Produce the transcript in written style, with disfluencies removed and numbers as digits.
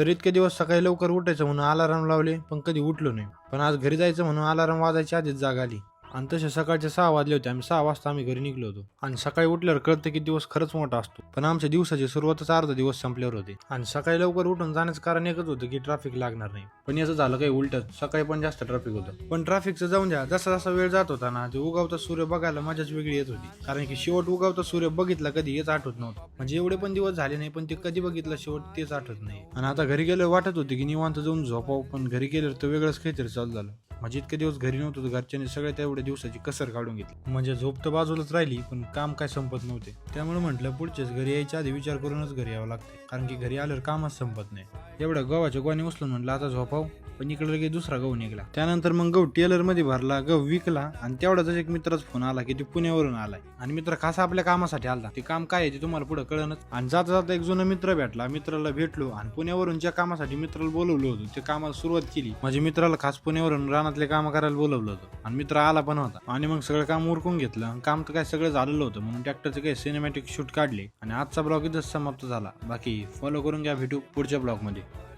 तर इतके दिवस सकाळी लवकर उठायचं म्हणून अलार्म लावले, पण कधी उठलो नाही. पण आज घरी जायचं म्हणून अलार्म वाजायच्या आधीच जाग आली. आणि तसे सकाळचे 6 वाजले होते. 6 वाजता आम्ही घरी निघलो होतो. आणि सकाळी उठल्यावर कळतं की दिवस खरंच मोठा असतो. पण आमच्या दिवसाची सुरुवातच अर्धा दिवस संपल्यावर होती. आणि सकाळी लवकर उठून जाण्याचं कारण एकच होतं की ट्रॅफिक लागणार नाही. पण याचं झालं काही उलटच. सकाळी पण जास्त ट्रॅफिक होतं. पण ट्रॅफिकचं जाऊन द्या, जसा जसा वेळ जात होता ना, ते उगवता सूर्य बघायला मजाच वेगळी येत होती. कारण की शेवट उगवता सूर्य बघितला कधी हेच आठवत नव्हतं. म्हणजे एवढे पण दिवस झाले नाही, पण ते कधी बघितलं शेवट तेच आठवत नाही. आणि आता घरी गेल्यावर वाटत होते की निवांत जाऊन झोपाव, पण घरी गेल्यावर तर वेगळंच काहीतरी चालू झालं. म्हणजे इतके दिवस घरी नव्हतो, घरच्यांनी सगळ्या तेवढ्या दिवसाची कसर काढून घेतली. म्हणजे झोप तर बाजूलाच राहिली, पण काम काय संपत नव्हते. त्यामुळे म्हटलं पुढच्याच घरी यायच्या आधी विचार करूनच घरी यावं लागते, कारण की घरी आल्यावर कामच संपत नाही. एवढ्या गव्हाच्या गोणी उचलून म्हटलं आता झोपाव, पण इकडे लगेच दुसरा गहू निघला. त्यानंतर मग गहू टेलर मध्ये भरला, गहू विकला. आणि तेवढाच एक मित्राचा फोन आला की ते पुण्यावरून आलाय. आणि मित्र खास आपल्या कामासाठी आला. ते काम काय आहे ते तुम्हाला पुढे कळणच. आणि जाता जाता एक जुना मित्र भेटला. मित्राला भेटलो आणि पुण्यावरून ज्या कामासाठी मित्राला बोलवलं होतं ते कामाला सुरुवात केली. माझ्या मित्राला खास पुण्यावरून रानातले काम करायला बोलवलं होतं. आणि मित्र आला पण होता. आणि मग सगळं काम उरकून घेतलं. काम तर काय सगळं झालेलं होतं, म्हणून ट्रॅक्टरचे काही सिनेमॅटिक शूट काढले. आणि आजचा ब्लॉग इथंच समाप्त झाला. बाकी फॉलो करून घ्या, भेटू पुढच्या ब्लॉग मध्ये.